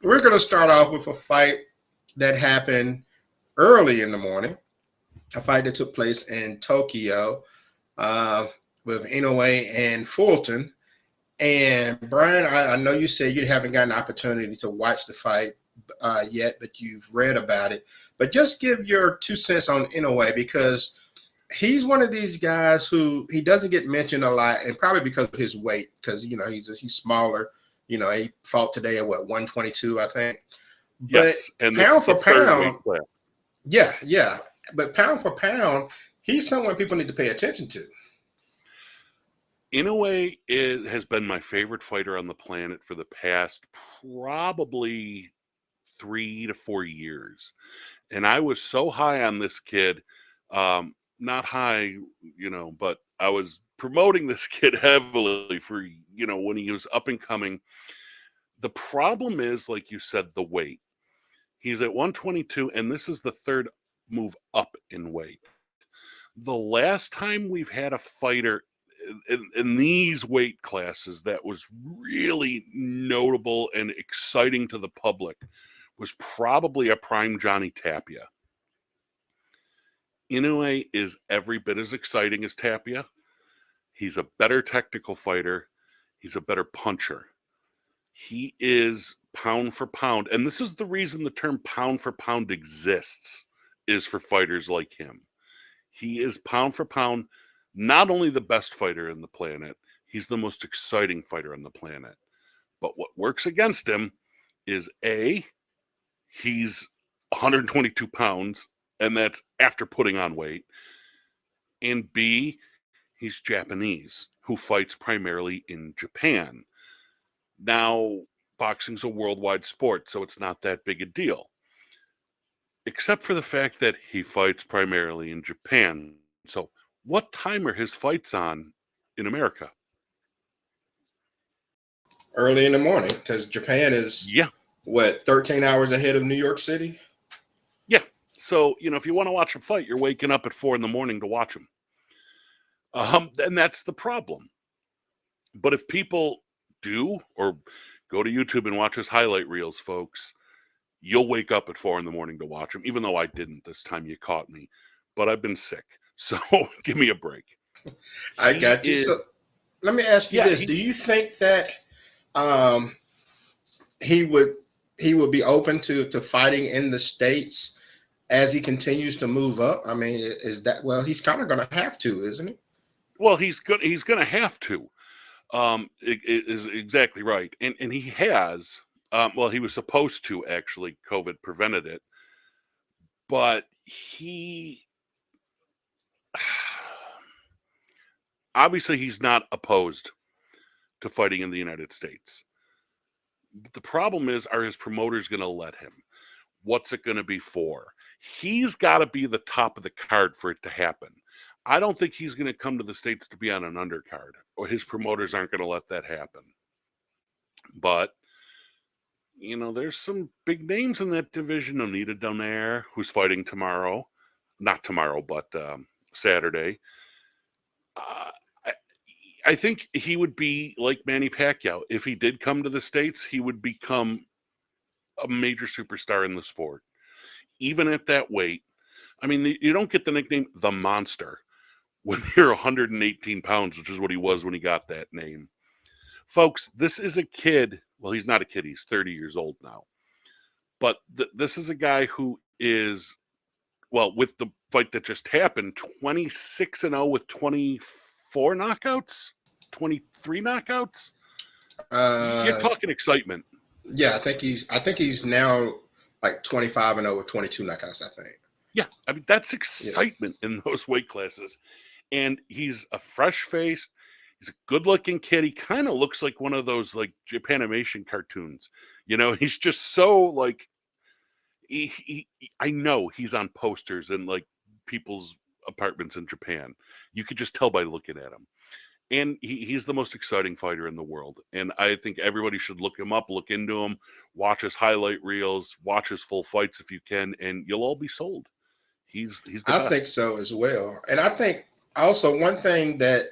We're going to start off with a fight that happened early in the morning, a fight that took place in Tokyo uh, with Inoue and Fulton. And Brian, I know you said you haven't gotten an opportunity to watch the fight yet, but you've read about it. But just give your 2 cents on Inoue because he's one of these guys who he doesn't get mentioned a lot, and probably because of his weight, because he's smaller. He fought today at what 122, I think. But Yes, and it's pound the for third weight pound, class. yeah, yeah. But pound for pound, he's someone people need to pay attention to. Inoue has been my favorite fighter on the planet for the past probably 3 to 4 years. And I was so high on this kid, not high, but I was promoting this kid heavily for, when he was up and coming. The problem is, like you said, the weight. He's at 122, and this is the third move up in weight. The last time we've had a fighter in these weight classes that was really notable and exciting to the public was probably a prime Johnny Tapia. Inoue is every bit as exciting as Tapia. He's a better technical fighter. He's a better puncher. He is pound for pound. And this is the reason the term pound for pound exists, is for fighters like him. He is pound for pound, not only the best fighter in the planet, he's the most exciting fighter on the planet. But what works against him is A, he's 122 pounds, and that's after putting on weight. And B, he's Japanese, who fights primarily in Japan. Now, boxing's a worldwide sport, so it's not that big a deal, except for the fact that he fights primarily in Japan. So, what time are his fights on in America? Early in the morning, because Japan is Yeah, what 13 hours ahead of New York City. yeah. So, if you want to watch a fight, you're waking up at 4 in the morning to watch him. And that's the problem. But if people do, or go to YouTube and watch his highlight reels, folks, you'll wake up at 4 in the morning to watch him. Even though I didn't this time, you caught me. But I've been sick, so give me a break. I He got you. is, So let me ask you yeah, this: do you think that um, he would he would be open to fighting in the states as he continues to move up? I mean, is that well? He's kind of going to have to, isn't he? well, he's gonna have to. It is exactly right, and he has. Well, he was supposed to actually. COVID prevented it, but he obviously he's not opposed to fighting in the United States. But the problem is, are his promoters going to let him? What's it going to be for? He's got to be the top of the card for it to happen. I don't think he's going to come to the States to be on an undercard, or his promoters aren't going to let that happen. But, there's some big names in that division. Onita Donaire, who's fighting tomorrow. Not tomorrow, but Saturday. Uh, I, I think he would be like Manny Pacquiao. If he did come to the States, he would become a major superstar in the sport. Even at that weight, I mean, you don't get the nickname the Monster when you're 118 pounds, which is what he was when he got that name. Folks, this is a kid. Well, he's not a kid. He's 30 years old now. But this is a guy who is, well, with the fight that just happened, 26-0 with 24 knockouts, 23 knockouts. You're Uh, talking excitement. yeah, I think he's now like 25-0 with 22 knockouts. I think. Yeah, I mean, that's Yeah. excitement in those weight classes. And he's a fresh faced, he's a good looking kid. He kind of looks like one of those like Japanimation cartoons. He's just so like I know he's on posters and like people's apartments in Japan. You could just tell by looking at him. And he's the most exciting fighter in the world. And I think everybody should look him up, look into him, watch his highlight reels, watch his full fights if you can, and you'll all be sold. He's the I think best. so as well. And I think also one thing that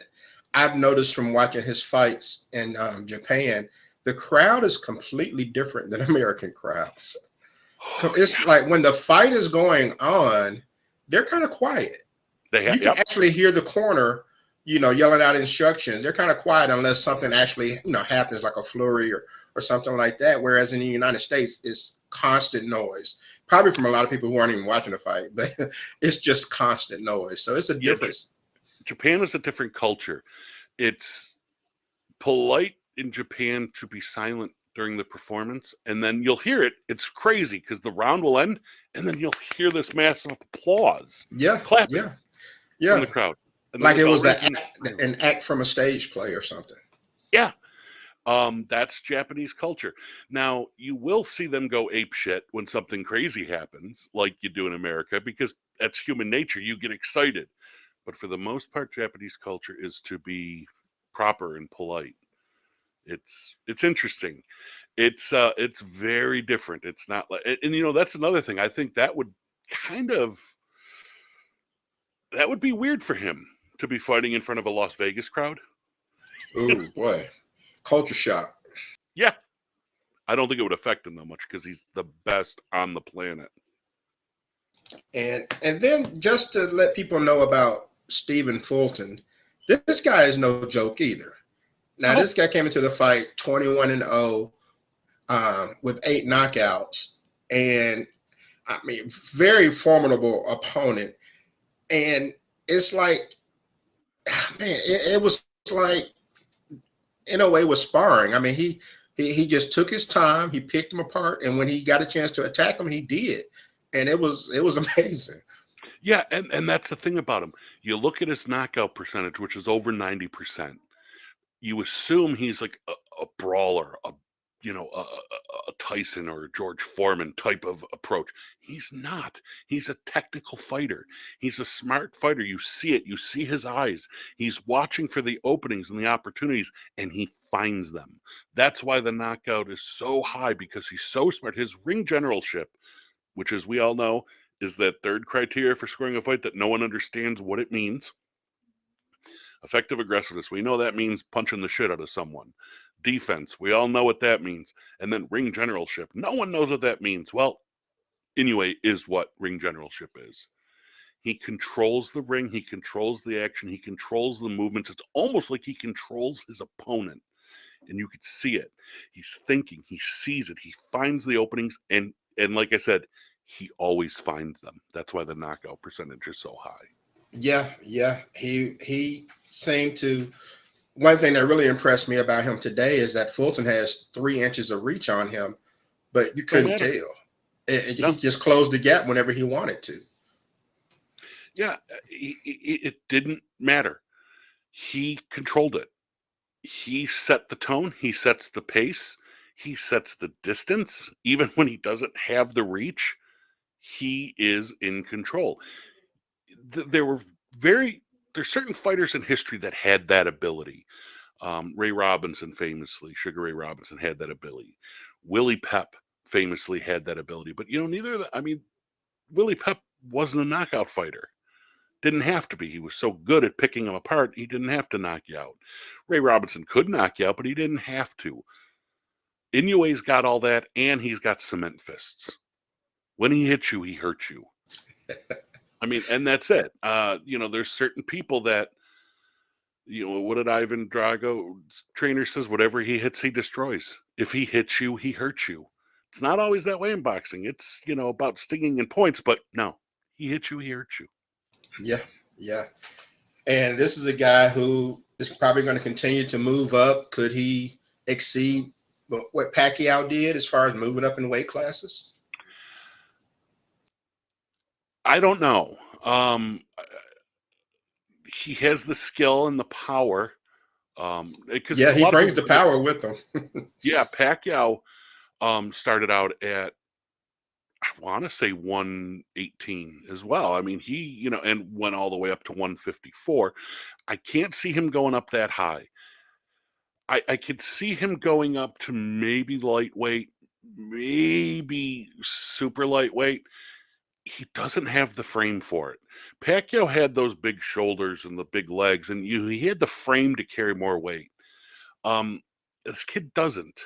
I've noticed from watching his fights in Japan, the crowd is completely different than American crowds. It's like when the fight is going on, they're kind of quiet. You can actually hear the corner, yelling out instructions. They're kind of quiet unless something actually, happens, like a flurry or something like that. Whereas in the United States, it's constant noise. Probably from a lot of people who aren't even watching the fight, but it's just constant noise. So it's a difference. Japan is a different culture. It's polite in Japan to be silent during the performance, and then you'll hear it. It's crazy because the round will end, and then you'll hear this massive applause, clapping from the crowd. And like it was an act from a stage play or something. Yeah. That's Japanese culture. Now, you will see them go ape shit when something crazy happens, like you do in America, because that's human nature. You get excited. But for the most part, Japanese culture is to be proper and polite. It's interesting. It's very different. It's not like, and that's another thing. I think that would be weird for him to be fighting in front of a Las Vegas crowd. Ooh, boy. Culture shock. Yeah. I don't think it would affect him that much because he's the best on the planet. And then just to let people know about Stephen Fulton, this guy is no joke either. Now, this guy came into the fight 21-0 with 8 knockouts. And, I mean, very formidable opponent. And it's like, man, it was like, in a way, was sparring. I mean, he just took his time. He picked him apart. And when he got a chance to attack him, he did. And it was amazing. Yeah, and that's the thing about him. You look at his knockout percentage, which is over 90%. You assume he's like a brawler, a Tyson or George Foreman type of approach. He's not. He's a technical fighter. He's a smart fighter. You see it. You see his eyes. He's watching for the openings and the opportunities, and he finds them. That's why the knockout is so high, because he's so smart. His ring generalship, which, as we all know, is that third criteria for scoring a fight that no one understands what it means. Effective aggressiveness, we know that means punching the shit out of someone. Defense, we all know what that means. And then ring generalship, no one knows what that means. Well, Inoue is what ring generalship is. He controls the ring, he controls the action, he controls the movements. It's almost like he controls his opponent. And you could see it. He's thinking, he sees it, he finds the openings, and like I said, he always finds them. That's why the knockout percentage is so high. Yeah. He seemed to. One thing that really impressed me about him today is that Fulton has 3 inches of reach on him, but you couldn't tell. He just closed the gap whenever he wanted to. Yeah, it didn't matter. He controlled it. He set the tone. He sets the pace. He sets the distance. Even when he doesn't have the reach, he is in control. There's certain fighters in history that had that ability. Ray Robinson famously, Sugar Ray Robinson, had that ability. Willie Pep famously had that ability. But, neither of them, I mean, Willie Pep wasn't a knockout fighter. Didn't have to be. He was so good at picking them apart, he didn't have to knock you out. Ray Robinson could knock you out, but he didn't have to. Inoue's got all that, and he's got cement fists. When he hits you, he hurts you. I mean, and that's it. There's certain people that, what did Ivan Drago's trainer says? Whatever he hits, he destroys. If he hits you, he hurts you. It's not always that way in boxing. It's, about stinging and points, but no, he hits you, he hurts you. Yeah. And this is a guy who is probably going to continue to move up. Could he exceed what Pacquiao did as far as moving up in weight classes? I don't know. He has the skill and the power. He brings the power with him. Yeah, Pacquiao started out at, I want to say 118 as well. I mean, he, and went all the way up to 154. I can't see him going up that high. I could see him going up to maybe lightweight, maybe super lightweight. He doesn't have the frame for it. Pacquiao had those big shoulders and the big legs, and he had the frame to carry more weight. This kid doesn't.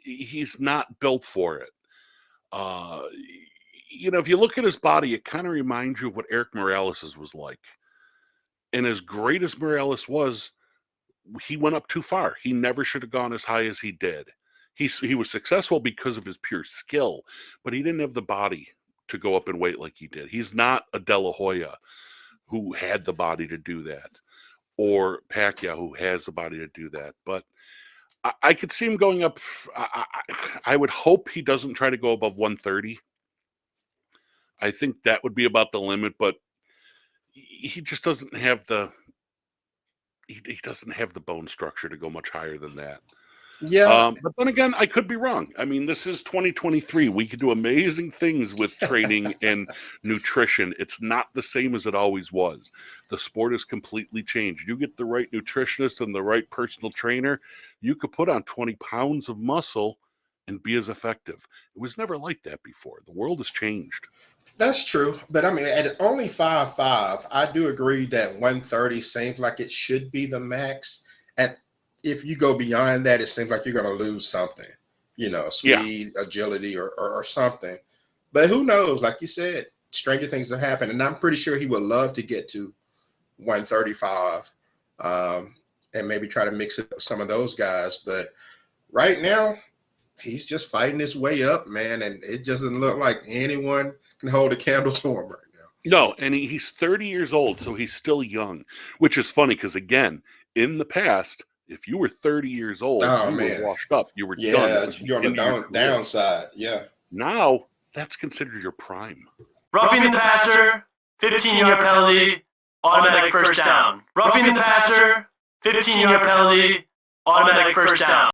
he's not built for it. If you look at his body, it kind of reminds you of what Eric Morales's was like. And as great as Morales was, he went up too far. He never should have gone as high as he did. He was successful because of his pure skill, but he didn't have the body to go up in weight like he did. He's not a De La Hoya who had the body to do that, or Pacquiao who has the body to do that. But I could see him going up. I would hope he doesn't try to go above 130. I think that would be about the limit, but he just doesn't have the he doesn't have the bone structure to go much higher than that. Yeah. But then again, I could be wrong. I mean, this is 2023. We could do amazing things with training and nutrition. It's not the same as it always was. The sport has completely changed. You get the right nutritionist and the right personal trainer, you could put on 20 pounds of muscle and be as effective. It was never like that before. The world has changed. That's true. But I mean, at only 5'5", I do agree that 130 seems like it should be the max. And if you go beyond that, it seems like you're going to lose something, speed, agility, or something. But who knows? Like you said, stranger things have happened. And I'm pretty sure he would love to get to 135 and maybe try to mix it with some of those guys. But right now, he's just fighting his way up, man. And it doesn't look like anyone can hold a candle to him right now. No, and he's 30 years old, so he's still young, which is funny because, again, in the past, if you were 30 years old, you were washed up. You were done. Yeah, you're on the downside. Yeah. Now, that's considered your prime. Roughing the passer, 15-yard penalty, automatic first down. Roughing the passer, 15-yard penalty, automatic first down.